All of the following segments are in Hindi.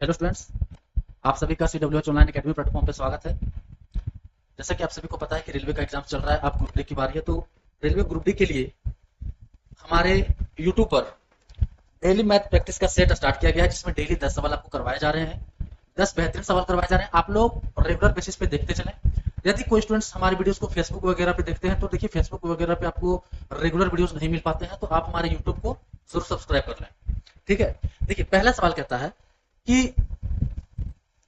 हेलो स्टूडेंट्स, आप सभी का CWH ऑनलाइन एकेडमी प्लेटफॉर्म पे स्वागत है। जैसा कि आप सभी को पता है कि रेलवे का एग्जाम चल रहा है, अब ग्रुप डी की बारी है। तो रेलवे ग्रुप डी के लिए हमारे यूट्यूब पर डेली मैथ प्रैक्टिस का सेट स्टार्ट किया गया है, जिसमें डेली 10 सवाल आपको करवाए जा रहे हैं। 10 बेहतरीन सवाल करवाए जा रहे हैं। आप लोग रेगुलर बेसिस पे देखते चलें। यदि कोई स्टूडेंट्स हमारे वीडियोस को फेसबुक वगैरह पे देखते हैं तो देखिए, फेसबुक वगैरह पे आपको रेगुलर वीडियोस नहीं मिल पाते हैं, तो आप हमारे यूट्यूब को जरूर सब्सक्राइब कर लें। ठीक है, देखिए पहला सवाल कहता है कि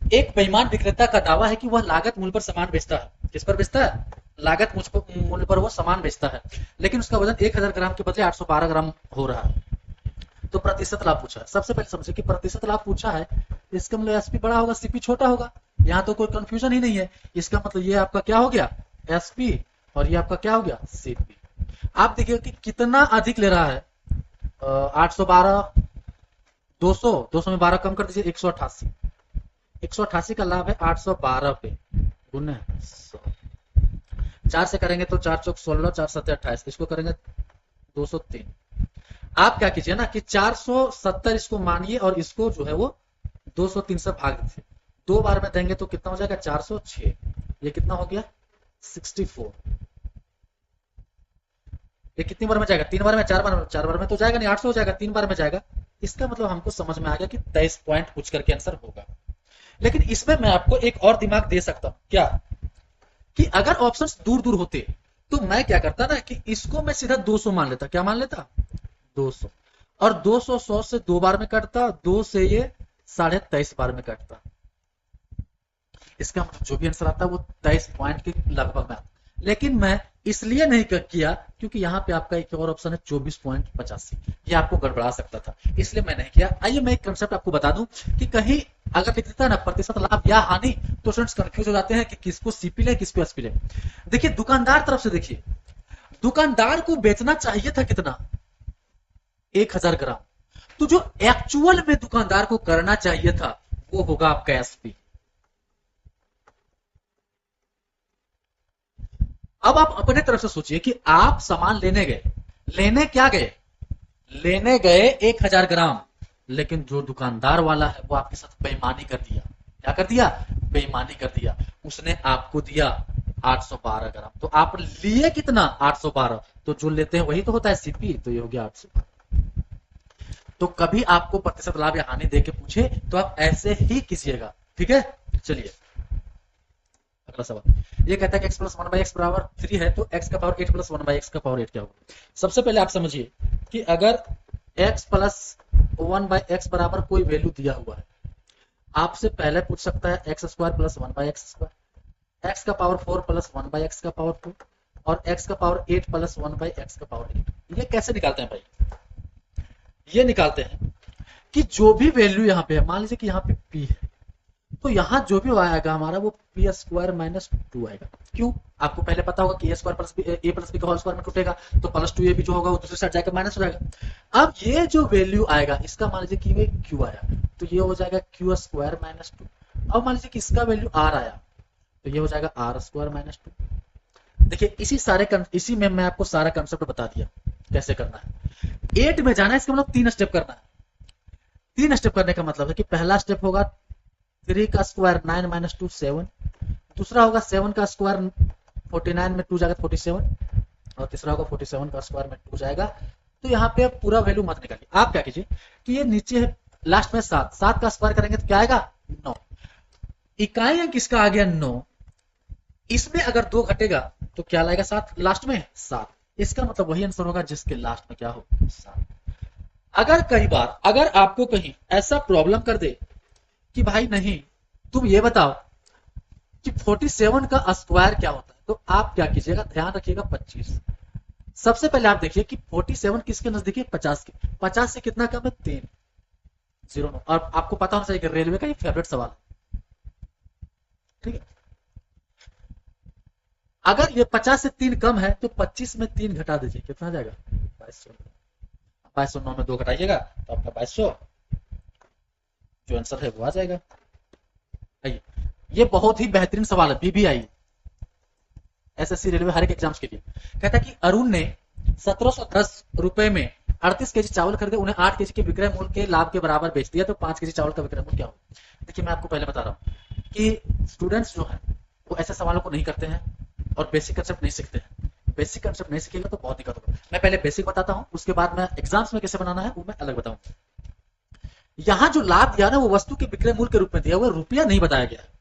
एक बेईमान विक्रेता का दावा है कि वह लागत मूल्य पर सामान बेचता है। किस पर बेचता है? लागत मूल्य पर वो सामान बेचता है, लेकिन उसका वजन 1000 ग्राम के बदले 812 ग्राम हो रहा है। तो प्रतिशत लाभ पूछा है। सबसे पहले समझे कि प्रतिशत लाभ पूछा है, इसका मतलब एसपी बड़ा होगा, सीपी छोटा होगा। यहाँ तो कोई कंफ्यूजन ही नहीं है। इसका मतलब ये आपका क्या हो गया, एसपी, और ये आपका क्या हो गया, सीपी। आप देखिए कि कितना अधिक ले रहा है। 812, 200, 200 में 12 कम कर दीजिए, 188। 188 का लाभ है 812 पे, गुने 100। 4 से करेंगे तो 4 चौक 16, 4 सत्ते 28, इसको करेंगे 203। आप क्या कीजिए ना कि 470 इसको मानिए और इसको जो है वो 203 से भाग दीजिए। 2 बार में देंगे तो कितना हो जाएगा, 406। ये कितना हो गया, 64। ये कितनी बार में जाएगा, 3 बार में, 4 बार में? 4 बार में तो जाएगा नहीं, 800 हो जाएगा, 3 बार में जाएगा। इसका मतलब हमको समझ में आ गया कि 23 पॉइंट पूछ करके आंसर होगा। लेकिन इसमें मैं आपको एक और दिमाग दे सकता हूं, क्या कि अगर ऑप्शंस दूर दूर होते तो मैं क्या करता ना कि इसको मैं सीधा 200 मान लेता। क्या मान लेता, 200। और 200 100 से 2 बार में कटता, 2 से ये 23.5 बार में कटता। इसका मतलब जो भी आंसर आता है वो 23 पॉइंट के लगभग में आता। लेकिन मैं इसलिए नहीं किया क्योंकि यहाँ पे आपका एक और ऑप्शन है 24.85, ये आपको गड़बड़ा सकता था, इसलिए मैं नहीं किया। आइए मैं एक कंसेप्ट आपको बता दूं कि कहीं अगर लिख देता है ना प्रतिशत लाभ या हानि, तो स्टूडेंट्स कंफ्यूज हो जाते हैं कि किसको सीपी ले किसको एसपी ले। देखिए दुकानदार तरफ से देखिए, दुकानदार को बेचना चाहिए था कितना, 1000 ग्राम। तो जो एक्चुअल में दुकानदार को करना चाहिए था वो होगा आपका एसपी। अब आप अपने तरफ से सोचिए कि आप सामान लेने गए, लेने क्या गए, लेने गए 1000 ग्राम, लेकिन जो दुकानदार वाला है वो आपके साथ बेईमानी कर दिया। क्या कर दिया, बेईमानी कर दिया। उसने आपको दिया 812 ग्राम, तो आप लिए कितना, 812। तो जो लेते हैं वही तो होता है सीपी, तो ये हो गया 812। तो कभी आपको प्रतिशत लाभ या हानि दे के पूछे तो आप ऐसे ही कीजिएगा। ठीक है, चलिए अगला सवाल। ये कहता है कि x plus one by x बराबर 3 है, तो x का power 8 plus one by x का पावर 8 क्या होगा। सबसे पहले आप समझिए कि अगर x plus one by x बराबर कोई वैल्यू दिया हुआ है, आपसे पहले पूछ सकता है x square plus one by x square, x का power 4 plus one by x का पावर 2, और एक्स का power 8 plus one by x का पावर 8। ये कैसे निकालते हैं भाई, ये निकालते हैं कि जो भी वैल्यू यहाँ पे है, मान लीजिए कि यहाँ पे p है, तो यहाँ जो भी आएगा हमारा वो पी स्क्वायर माइनस 2 आएगा। क्यों, आपको पहले पता होगा कि ए स्क्वायर प्लस ए प्लस बी का होल स्क्वायर में टूटेगा, तो प्लस 2 ए भी जो होगा वो दूसरी साइड जाकर माइनस हो जाएगा। अब ये जो वैल्यू आएगा, इसका मान लीजिए कि क्यू आया, तो ये हो जाएगा क्यू स्क्वायर माइनस 2। अब मान लीजिए कि इसका वैल्यू आर आया, तो ये हो जाएगा आर स्क्वायर माइनस 2। देखिए इसी में मैं आपको सारा कंसेप्ट बता दिया कैसे करना है। 8 में जाना है, इसका मतलब 3 स्टेप करना है। 3 स्टेप करने का मतलब है कि पहला स्टेप होगा 3 का स्क्वायर 9 माइनस 2 7, दूसरा होगा 7 का स्क्वायर 49 में 2 जाएगा 47, और तीसरा होगा 47 का स्क्वायर में 2 जाएगा। तो यहाँ पे पूरा वैल्यू मत निकालिए, आप क्या कीजिए कि ये नीचे है लास्ट में 7, 7 का स्क्वायर करेंगे तो क्या आएगा, 9। इकाई अंक किसका आ गया, 9। इसमें अगर 2 घटेगा तो क्या लाएगा, 7 लास्ट में 7। इसका मतलब वही आंसर होगा जिसके लास्ट में क्या हो, 7। अगर कई बार अगर आपको कहीं ऐसा प्रॉब्लम कर दे कि भाई नहीं तुम ये बताओ कि 47 का स्क्वायर क्या होता है, तो आप क्या कीजिएगा, ध्यान रखिएगा 25। सबसे पहले आप देखिए कि 47 किसके नजदीक है, 50 के। 50 से कितना कम है, 3, 0 और आपको पता होना चाहिए कि रेलवे का ये फेवरेट सवाल है। ठीक है, अगर ये 50 से 3 कम है तो 25 में 3 घटा दीजिए, कितना जाएगा, 2200। 2209 में 2 घटाइएगा तो आपका 2200, जो आंसर है वो आ जाएगा। आइए, ये बहुत ही बेहतरीन सवाल है, बीबीआई एसएससी रेलवे हर एक एग्जाम्स के लिए। कहता है कि अरुण ने 1710 रुपए में 38 केजी चावल खरीदे, उन्हें 8 केजी के विक्रय मूल्य के लाभ के बराबर बेच दिया, तो 5 केजी चावल का विक्रय मूल्य क्या होगा? देखिए मैं आपको पहले बता रहा हूँ कि स्टूडेंट्स जो है वो ऐसे सवालों को नहीं करते हैं और बेसिक कंसेप्ट नहीं सीखते हैं। बेसिक कंसेप्ट नहीं सीखेगा तो बहुत दिक्कत होगा। मैं पहले बेसिक बताता हूँ, उसके बाद मैं एग्जाम्स में कैसे बनाना है वो मैं अलग बताऊंगा। यहाँ जो लाभ दिया ना वो वस्तु के विक्रय मूल्य के रूप में दिया हुआ, रुपया नहीं बताया गया है।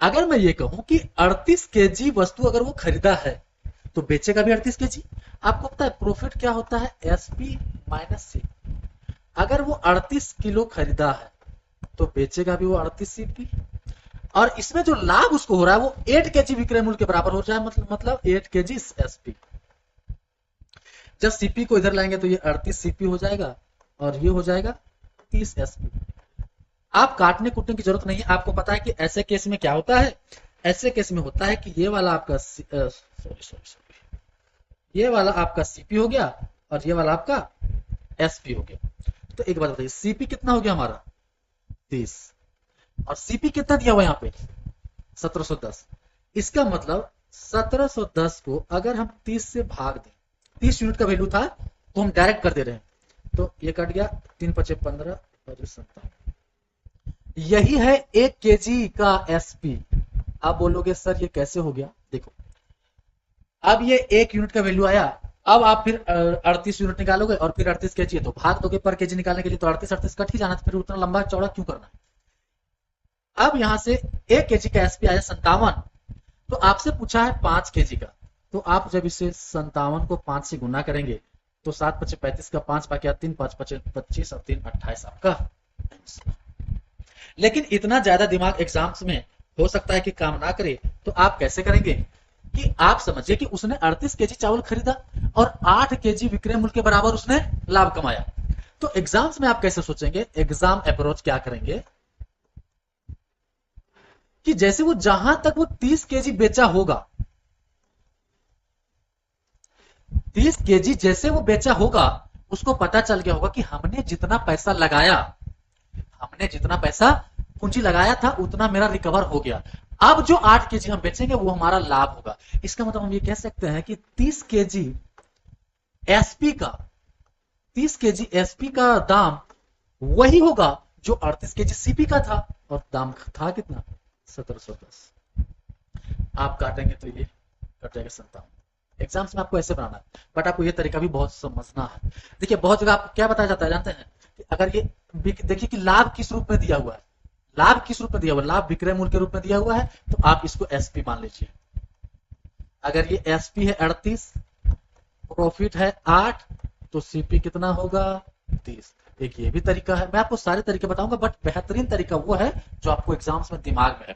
अगर मैं ये कहूं कि 38 केजी वस्तु अगर वो खरीदा है तो बेचेगा भी 38 केजी। आपको पता है प्रॉफिट क्या होता है? एसपी माइनस सी। अगर वो 38 किलो खरीदा है तो बेचेगा भी वो 38 सीपी, और इसमें जो लाभ उसको हो रहा है वो 8 केजी विक्रय मूल्य के बराबर हो जाए, मतलब 8 केजी एसपी। जब सीपी को इधर लाएंगे तो ये 38 सीपी हो जाएगा और ये हो जाएगा 30 एसपी। आप काटने कूटने की जरूरत नहीं है, आपको पता है कि ऐसे केस में क्या होता है। ऐसे केस में होता है कि ये वाला आपका ये वाला आपका सीपी हो गया और ये वाला आपका एसपी हो गया। तो एक बात बताइए, सीपी कितना हो गया हमारा? 30, और सीपी कितना दिया हुआ यहाँ पे? 1710। इसका मतलब 1710 को अगर हम 30 से भाग दें, 30 यूनिट का वैल्यू था तो हम डायरेक्ट कर दे रहे हैं, तो ये कट गया, 3 पचे 15 और 57। यही है 1 केजी का एसपी। आप बोलोगे सर ये कैसे हो गया? देखो अब ये 1 यूनिट का वैल्यू आया, अब आप फिर 38 यूनिट निकालोगे और फिर 38 केजी है तो भाग दोगे पर केजी निकालने के लिए, तो 38 कट ही जाना, फिर उतना लंबा चौड़ा क्यों करना है। अब यहां से 1 केजी का एसपी आया 57, तो आपसे पूछा है 5 केजी का, तो आप जब इसे 57 को 5 से गुना करेंगे तो 7 पचे 35 का 5 बाकी 3 5 पचे 25 और 3 28 आपका। लेकिन इतना ज्यादा दिमाग एग्जाम्स में हो सकता है कि काम ना करे, तो आप कैसे करेंगे कि आप समझिए कि उसने 38 केजी चावल खरीदा और 8 केजी विक्रय मूल्य के बराबर उसने लाभ कमाया। तो एग्जाम्स में आप कैसे सोचेंगे? एग्जाम अप्रोच क्या करेंगे कि जैसे वो जहां तक वो 30 केजी बेचा होगा, 30 केजी जैसे वो बेचा होगा, उसको पता चल गया होगा कि हमने जितना पैसा लगाया, हमने जितना पैसा पूंजी लगाया था उतना मेरा रिकवर हो गया। अब जो 8 केजी हम बेचेंगे वो हमारा लाभ होगा। इसका मतलब हम ये कह सकते हैं कि 30 केजी एसपी का 30 केजी एसपी का दाम वही होगा जो 38 केजी सीपी का था, और दाम था कितना? 1710। आप काटेंगे तो ये कट जाएगा 57। एग्जाम्स में आपको ऐसे बनाना है, बट आपको ये तरीका भी बहुत समझना है। देखिए बहुत जगह आपको क्या बताया जाता है जानते हैं कि अगर ये देखिए कि लाभ किस रूप में दिया हुआ है, लाभ किस रूप में दिया हुआ है, लाभ विक्रय मूल्य के रूप में दिया हुआ है, तो आप इसको एसपी मान लीजिए। अगर ये एसपी है 38, प्रॉफिट है 8, तो सीपी कितना होगा? 30। एक ये भी तरीका है, मैं आपको सारे तरीके बताऊंगा, बट बेहतरीन तरीका वो है जो आपको एग्जाम्स में दिमाग में है।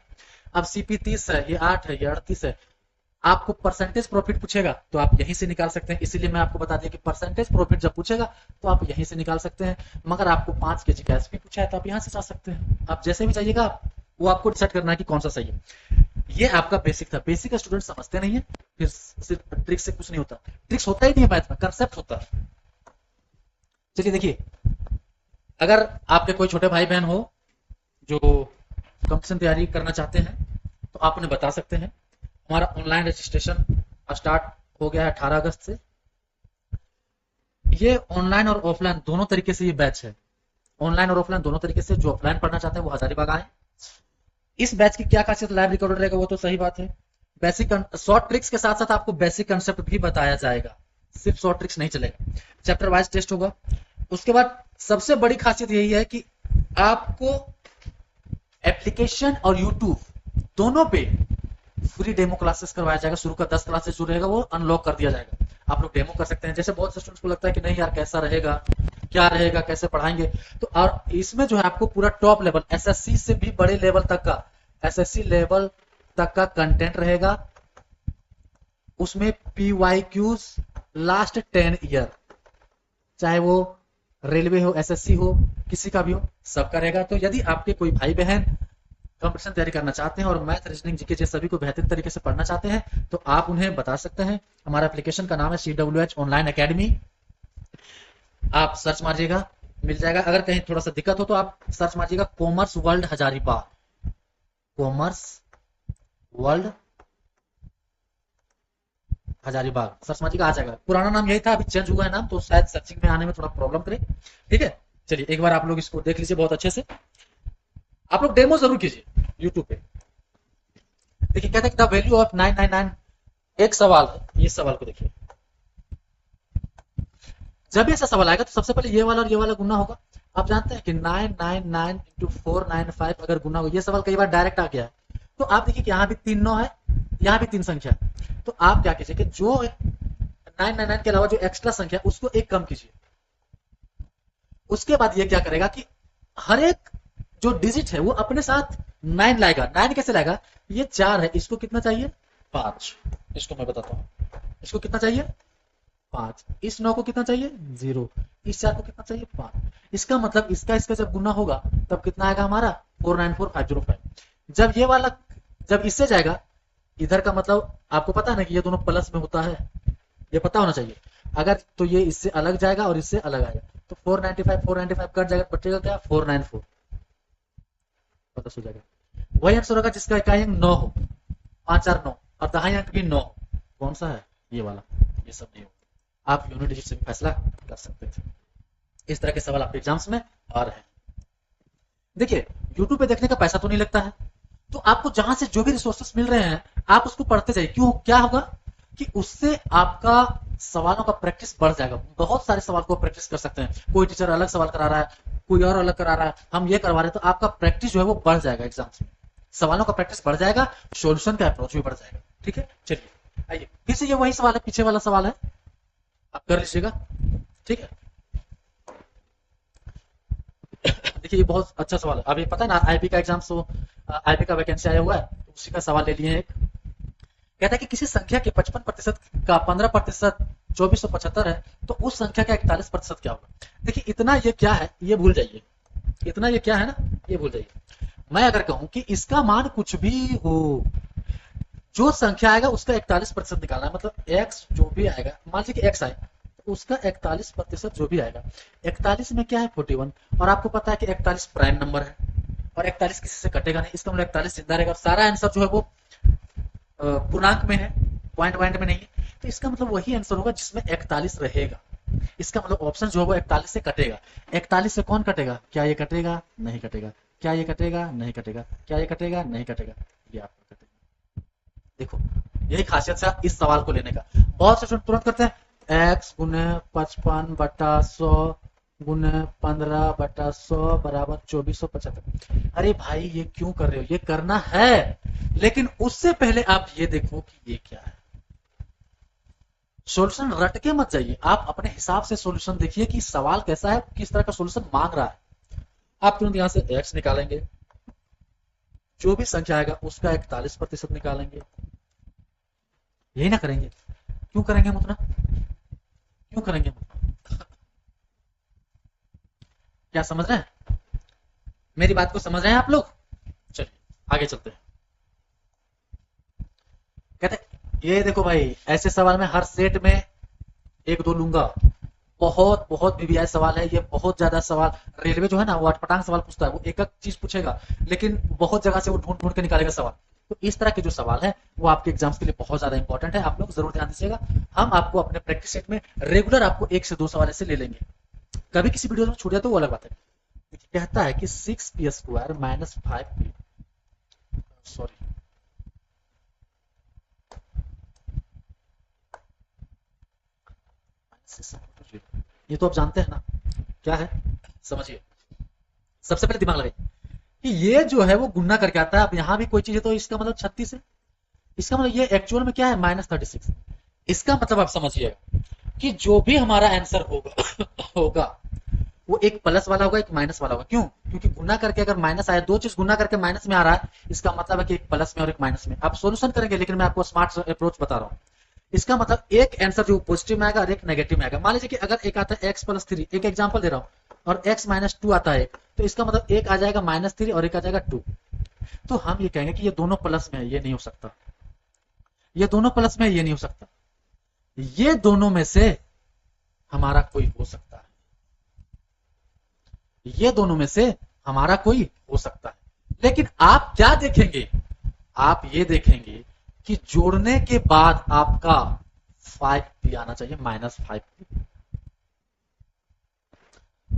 अब सीपी 30 है, ये 8 है, ये 38 है, आपको परसेंटेज प्रॉफिट पूछेगा तो आप यहीं से निकाल सकते हैं। इसीलिए मैं आपको बता दिया कि परसेंटेज प्रॉफिट जब पूछेगा तो आप यहीं से निकाल सकते हैं। मगर आपको 5 केजी का एसपी पूछा है तो आप यहां से जा सकते हैं। आप जैसे भी चाहिएगा वो आपको डिसाइड करना है कि कौन सा सही है। ये आपका बेसिक था। बेसिक का स्टूडेंट समझते नहीं है, फिर सिर्फ ट्रिक से कुछ नहीं होता। ट्रिक्स होता ही नहीं है मैथ में, कंसेप्ट होता है। चलिए देखिए, अगर आपके कोई छोटे भाई बहन हो जो कंपटीशन तैयारी करना चाहते हैं तो आप उन्हें बता सकते हैं। हमारा ऑनलाइन रजिस्ट्रेशन स्टार्ट हो गया है 18 अगस्त से। ये ऑनलाइन और ऑफलाइन दोनों तरीके से ये बैच है। ऑनलाइन और ऑफलाइन दोनों तरीके से। जो ऑफलाइन पढ़ना चाहते हैं वो हजारीबाग आए। इस बैच की क्या खासियत, लाइव रिकॉर्डेड रहेगा वो तो सही बात है। बेसिक शॉर्ट ट्रिक्स के साथ साथ आपको बेसिक कंसेप्ट भी बताया जाएगा, सिर्फ शॉर्ट ट्रिक्स नहीं चलेगा। चैप्टर वाइज टेस्ट होगा। उसके बाद सबसे बड़ी खासियत यही है कि आपको एप्लीकेशन और यूट्यूब दोनों पे फ्री डेमो क्लासेस करवाया जाएगा। शुरू का 10 क्लासेस जो रहेगा वो अनलॉक कर दिया जाएगा। आप लोग डेमो कर सकते हैं। जैसे बहुत से स्टूडेंट्स को लगता है कि नहीं यार कैसा रहेगा, क्या रहेगा, कैसे पढ़ाएंगे, तो और इसमें जो है आपको पूरा टॉप लेवल एसएससी से भी बड़े लेवल तक का, एसएससी लेवल तक का कंटेंट रहेगा। उसमें पीवाईक्यूज लास्ट 10 ईयर, चाहे वो रेलवे हो, एसएससी हो, किसी का भी हो, सबका रहेगा। तो यदि आपके कोई भाई बहन कंपटीशन तैयारी करना चाहते हैं और मैथ, रीजनिंग, जीके जैसे सभी को बेहतरीन तरीके से पढ़ना चाहते हैं तो आप उन्हें बता सकते हैं। हमारा एप्लीकेशन का नाम है CWH ऑनलाइन एकेडमी। आप सर्च मारिएगा, मिल जाएगा। अगर कहीं थोड़ा सा दिक्कत हो तो आप सर्च मारिएगा commerce world Hazaribagh, commerce world Hazaribagh search मारिएगा आ जाएगा। पुराना नाम यही था, अभी चेंज हुआ है नाम, तो शायद सर्चिंग में आने में थोड़ा प्रॉब्लम करे। ठीक है, चलिए एक बार आप लोग इसको देख लीजिए बहुत अच्छे से। आप लोग डेमो जरूर कीजिए यूट्यूब पे। देखिए कहते हैं द वैल्यू ऑफ 999, एक सवाल है, ये सवाल को देखिए। जब ऐसा सवाल आएगा तो सबसे पहले ये वाला और ये वाला गुना होगा। आप जानते हैं कि 999 इंटू 495 अगर गुना हो, ये सवाल कई बार डायरेक्ट आ गया है। तो आप देखिए कि यहाँ भी 3 9 है, यहाँ भी 3 संख्या है। तो आप क्या कीजिए कि जो 999 के अलावा जो एक्स्ट्रा संख्या उसको एक कम कीजिए। उसके बाद ये क्या करेगा कि हर एक जो डिजिट है वो अपने साथ 9 लाएगा। 9 कैसे लाएगा, ये 4 है, इसको कितना चाहिए 5। इसको मैं बताता हूँ, इसको कितना चाहिए 5, इस 9 को कितना चाहिए 0, इस 4 को कितना चाहिए 5। इसका मतलब इसका जब गुना होगा तब कितना आएगा हमारा 494,505। जब ये वाला जब इससे जाएगा इधर का मतलब आपको पता है ना कि ये दोनों प्लस में होता है, ये पता होना चाहिए। अगर तो ये इससे अलग जाएगा और इससे अलग आएगा, तो 495 कट जाएगा, बचेगा क्या 494, पता हो जाएगा। वही आंसर होगा जिसका इकाई अंक 9 हो, 5 4 9, और दहाई अंक भी 9 हो। कौन सा है ये वाला, ये सब नहीं होगा। आप यूनिट डिजिट से भी फैसला कर सकते थे। इस तरह के सवाल आपके एग्जाम्स में आ रहे हैं। देखिए यूट्यूब पे देखने का पैसा तो नहीं लगता है, तो आपको जहां से जो भी रिसोर्सेस मिल रहे हैं आप उसको पढ़ते जाइए। क्यों, क्या होगा कि उससे आपका सवालों का प्रैक्टिस बढ़ जाएगा। बहुत सारे सवाल को प्रैक्टिस कर सकते हैं। कोई टीचर अलग सवाल करा रहा है, कोई और अलग करा रहा है, हम ये करवा रहे हैं, तो आपका प्रैक्टिस जो है वो बढ़ जाएगा। एग्जाम्स में सवालों का प्रैक्टिस बढ़ जाएगा, सोल्यूशन का अप्रोच भी बढ़ जाएगा। ठीक है, चलिए आइए फिर से ये वही सवाल है, पीछे वाला सवाल है, आप कर लीजिएगा। ठीक है, देखिए ये बहुत अच्छा सवाल है। अभी पता है ना आईपी का एग्जाम, सो आईपी का वैकेंसी आया हुआ है, तो उसी का सवाल ले लिए एक। कहता है कि किसी संख्या के 55% का 15% 2475 है, तो उस संख्या का 41% क्या होगा। देखिए इतना ये क्या है ये भूल जाइए, इतना ये क्या है ना ये भूल जाइए। मैं अगर कहूं कि इसका मान कुछ भी हो, जो संख्या आएगा उसका 41% निकालना है। मतलब एक्स जो भी आएगा, मान लीजिए कि एक्स आए, तो उसका 41% जो भी आएगा। 41 में क्या है 41, और आपको पता है कि 41 प्राइम नंबर है, और 41 किसी से कटेगा नहीं, इसका मतलब 41 जिंदा रहेगा। और सारा आंसर जो है वो पूर्णांक में है, पॉइंट में नहीं है। तो इसका मतलब वही आंसर होगा जिसमें 41 रहेगा। इसका मतलब ऑप्शन जो है वो 41 से कटेगा। 41 से कौन कटेगा, क्या ये कटेगा नहीं कटेगा, क्या ये कटेगा नहीं कटेगा, क्या ये कटेगा नहीं कटेगा, ये आपका कटेगा। देखो यही खासियत है इस सवाल को लेने का। बहुत से स्टूडेंट तुरंत करते हैं x गुने 55/100 गुने 15/100 बराबर 2475। अरे भाई ये क्यों कर रहे हो, ये करना है, लेकिन उससे पहले आप ये देखो कि ये क्या है। सॉल्यूशन रट के मत जाइए, आप अपने हिसाब से सॉल्यूशन देखिए कि सवाल कैसा है, किस तरह का सॉल्यूशन मांग रहा है। आप तुरंत यहां से x निकालेंगे, जो भी संख्या आएगा उसका 41% निकालेंगे। यही ना करेंगे, क्यों करेंगे मुतना, क्यों करेंगे मुतना? क्या समझ रहे हैं, मेरी बात को समझ रहे हैं आप लोग। चलिए आगे चलते हैं। कहते ये देखो भाई, ऐसे सवाल में हर सेट में 1 2 लूंगा। बहुत बहुत वीवीआई सवाल है ये, बहुत ज्यादा सवाल। रेलवे जो है ना वो अटपटांग सवाल पूछता है, वो एक एक चीज पूछेगा, लेकिन बहुत जगह से वो ढूंढ ढूंढ के निकालेगा सवाल। तो इस तरह के जो सवाल है वो आपके एग्जाम्स के लिए बहुत ज्यादा इंपॉर्टेंट है, आप लोग जरूर ध्यान दीजिएगा। हम आपको अपने प्रैक्टिस सेट में रेगुलर आपको 1 से 2 सवाल ऐसे ले लेंगे। कभी किसी वीडियो में छूट जाए तो वो अलग बात है। कहता है कि 6p² माइनस 5p, सॉरी ये तो आप जानते हैं ना क्या है, समझिए। सबसे पहले दिमाग लगाइए कि ये जो है वो गुना करके आता है। अब यहाँ भी कोई चीज है तो इसका मतलब 36 है, इसका मतलब ये एक्चुअल में क्या है -36। इसका मतलब आप समझिएगा कि जो भी हमारा आंसर होगा होगा वो एक प्लस वाला होगा एक माइनस वाला होगा। क्यों, क्योंकि गुना करके अगर माइनस आया, 2 चीज गुना करके माइनस में आ रहा है, इसका मतलब है कि एक प्लस में और एक माइनस में। आप सोल्यूशन करेंगे, लेकिन मैं आपको स्मार्ट अप्रोच बता रहा हूँ। इसका मतलब एक आंसर जो पॉजिटिव में आएगा और एक नेगेटिव में आएगा। मान लीजिए कि अगर एक आता है x+3, एक एग्जांपल दे रहा हूं, और x-2 आता है, तो इसका मतलब एक आ जाएगा -3 और एक आ जाएगा 2। तो हम ये कहेंगे कि ये दोनों प्लस में है, ये नहीं हो सकता, ये दोनों प्लस में है, ये नहीं हो सकता, ये दोनों में से हमारा कोई हो सकता है, ये दोनों में से हमारा कोई हो सकता है। लेकिन आप क्या देखेंगे, आप ये देखेंगे कि जोड़ने के बाद आपका 5p आना चाहिए, -5p।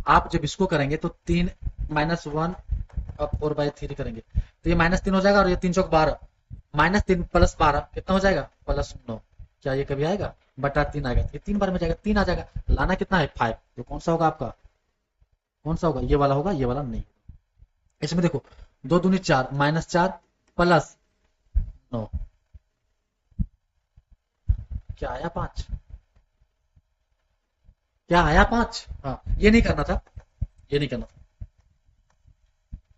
आप जब इसको करेंगे तो 3 -1 और 4/3 करेंगे तो ये -3 हो जाएगा, और ये 3 चौक 12, -3 + 12 कितना हो जाएगा, +9। क्या ये कभी आएगा, बटा 3 आएगा, ये 3 बार में जाएगा, 3 आ जाएगा। लाना कितना है, 5। तो कौन सा होगा आपका, कौन सा होगा, ये वाला होगा, ये वाला नहीं। इसमें देखो 2 दूनी 4, -4 +9, क्या आया, 5। क्या आया, 5। हाँ, ये नहीं करना था, ये नहीं करना था।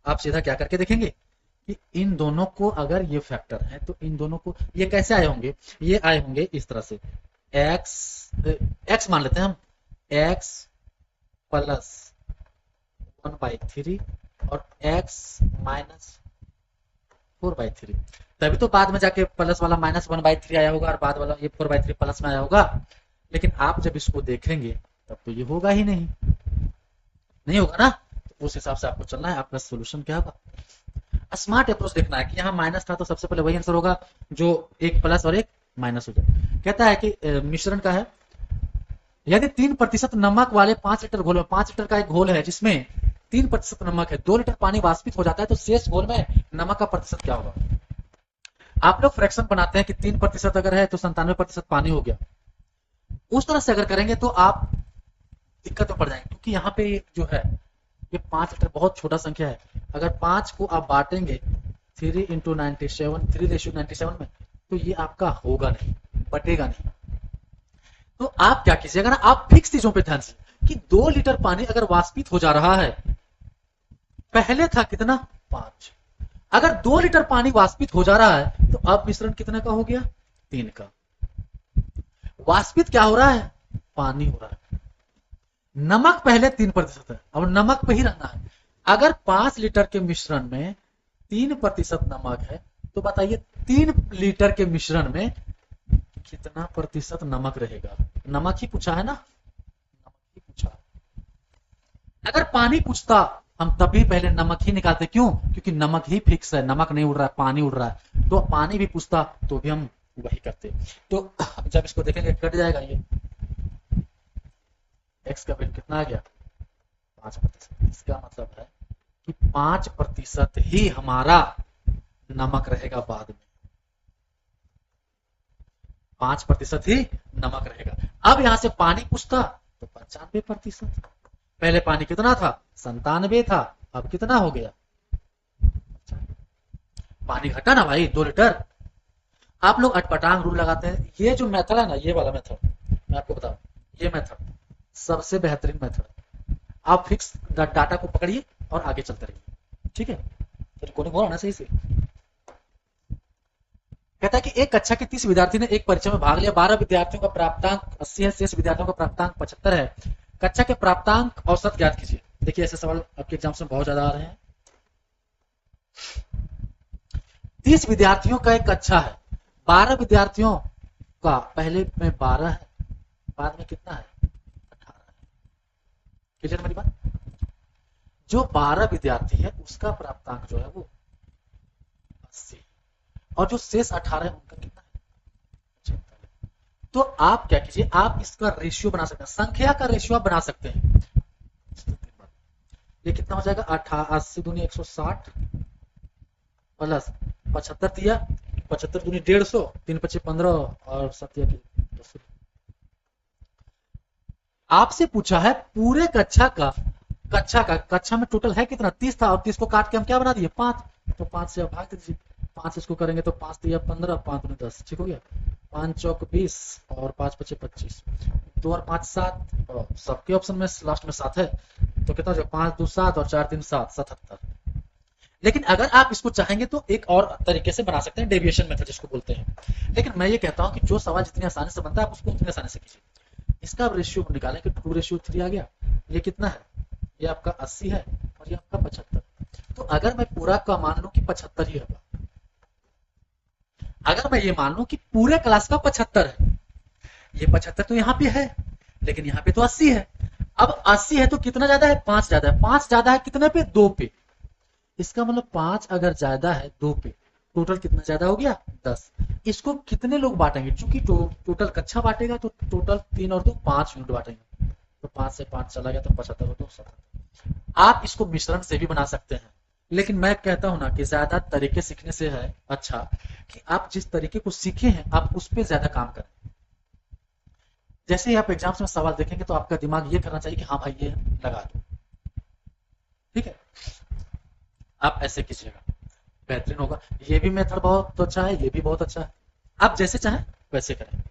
आप सीधा क्या करके देखेंगे कि इन दोनों को अगर ये फैक्टर है तो इन दोनों को ये कैसे आए होंगे, ये आए होंगे इस तरह से, x मान लेते हैं हम, x + 1/3 और x -4/3। तभी तो बाद में जाके प्लस वाला -1/3 आया होगा और बाद वाला ये 4/3 प्लस में आया होगा। लेकिन आप जब इसको देखेंगे तब तो ये होगा ही नहीं, नहीं होगा ना। तो उस हिसाब से आपको चलना है। आपका सोल्यूशन क्या होगा, स्मार्ट अप्रोच देखना है कि यहाँ माइनस था तो सबसे पहले वही आंसर होगा जो एक प्लस और एक माइनस हो जाए। कहता है कि मिश्रण का है, यदि 3% नमक वाले 5 लीटर घोल में, 5 लीटर का एक घोल है जिसमें 3% नमक है, 2 लीटर पानी वाष्पित हो जाता है, तो शेष घोल में नमक का प्रतिशत क्या होगा। आप लोग फ्रैक्शन बनाते हैं कि 3% अगर है तो 97% पानी हो गया। उस तरह से अगर करेंगे तो आप दिक्कत में पड़ जाएंगे, क्योंकि यहाँ पे जो है ये 5 लीटर बहुत छोटा संख्या है। अगर 5 को आप बांटेंगे 3 × 97, 3:97 में, तो ये आपका होगा नहीं, बटेगा नहीं। तो आप क्या कीजिएगा ना, आप फिक्स चीजों पे ध्यान से कि 2 लीटर पानी अगर वाष्पित हो जा रहा है, पहले था कितना, 5। अगर 2 लीटर पानी वाष्पित हो जा रहा है तो अब मिश्रण कितने का हो गया, 3 का। वाष्पित क्या हो रहा है, पानी हो रहा है। नमक पहले 3% है, अब नमक पे ही रहना है। अगर 5 लीटर के मिश्रण में 3% नमक है तो बताइए 3 लीटर के मिश्रण में कितना प्रतिशत नमक रहेगा। नमक ही पूछा है ना, नमक ही पूछा। अगर पानी पूछता हम तभी पहले नमक ही निकालते, क्यों, क्योंकि नमक ही फिक्स है, नमक नहीं उड़ रहा है, पानी उड़ रहा है। तो पानी भी पूछता तो भी हम वही करते। तो जब इसको देखेंगे कट जाएगा, ये x का वैल्यू कितना आ गया, 5%। इसका मतलब है कि 5% ही हमारा नमक रहेगा बाद में, 5% ही नमक रहेगा। अब यहां से पानी पूछता तो 95%। पहले पानी कितना था, 97 था, अब कितना हो गया, पानी घटा ना भाई, 2 लीटर। आप लोग अटपटांग रूल लगाते हैं। ये जो मेथड है ना, ये वाला मेथड मैं आपको बताऊं, ये मेथड सबसे बेहतरीन मेथड है। आप फिक्स डाटा को पकड़िए और आगे चलते रहिए, ठीक है। तो कोने बोला ना सही से। कहता है कि एक कक्षा के 30 विद्यार्थी ने एक परीक्षा में भाग लिया, 12 विद्यार्थियों का प्राप्तांक 80 है, शेष विद्यार्थियों का प्राप्तांक 75 है। कक्षा के प्राप्तांक औसत ज्ञात कीजिए। देखिए ऐसे सवाल आपके एग्जाम में बहुत ज्यादा आ रहे हैं। 30 विद्यार्थियों का एक कक्षा है, 12 विद्यार्थियों का पहले में 12 है, बाद में कितना है, 18 है। क्लियर मेरी बात। जो 12 विद्यार्थी है उसका प्राप्तांक जो है वो 80, और जो शेष 18 है उनका कितना है, 75। तो आप क्या कीजिए, आप इसका रेशियो बना सकते हैं, संख्या का रेशियो आप बना सकते हैं। ये कितना हो जाएगा, 80 दूनी 160 प्लस 75 दिया, 75 दूनी 150, 3 × 5 = 15 और 7 10। आपसे पूछा है पूरे कक्षा में टोटल है कितना, 30 था, और 30 को काट के हम क्या बना दिए, 5। तो 5 से भाग दीजिए, 5 इसको करेंगे तो 5 दिया 15, 5 दूनी 10, ठीक हो गया। 5 चौक 20 और 5 × 5 = 25, 2 और 5 7, और सबके ऑप्शन में लास्ट में 7 है, तो कितना जो 5 2 7 और 4 3 7, 77। लेकिन अगर आप इसको चाहेंगे तो एक और तरीके से बना सकते हैं, डेविएशन मेथड जिसको बोलते हैं। लेकिन मैं ये कहता हूं कि जो सवाल जितनी आसानी से बनता है आप उसको उतनी आसानी से कीजिए। इसका रेशियो निकालें कि 2:3 आ गया। ये कितना है, ये आपका 80 है और ये आपका 75। तो अगर मैं पूरा का मान लूं कि 75 ही होगा, अगर मैं ये मान लूं कि पूरे क्लास का 75 है, ये 75 तो यहाँ पे है लेकिन यहाँ पे तो 80 है। अब 80 है तो कितना ज्यादा है, 5 ज्यादा है। 5 ज्यादा है कितने पे, 2 पे। इसका मतलब 5 अगर ज्यादा है 2 पे टोटल कितना ज्यादा हो गया 10। इसको कितने लोग बांटेंगे, चूंकि टोटल कक्षा बांटेगा तो टोटल 3 और 2 5 यूनिट बांटेंगे, तो 5 से 5 चला गया तो 75 और 2 77। आप इसको मिश्रण से भी बना सकते हैं, लेकिन मैं कहता हूं ना कि ज्यादा तरीके सीखने से है अच्छा कि आप जिस तरीके को सीखे हैं आप उस पर ज्यादा काम करें। जैसे ही आप एग्जाम्स में सवाल देखेंगे तो आपका दिमाग ये करना चाहिए कि हाँ भाई ये लगा दो, ठीक है। आप ऐसे कीजिएगा, बेहतरीन होगा। ये भी मेथड बहुत अच्छा है, ये भी बहुत अच्छा है, आप जैसे चाहें वैसे करें।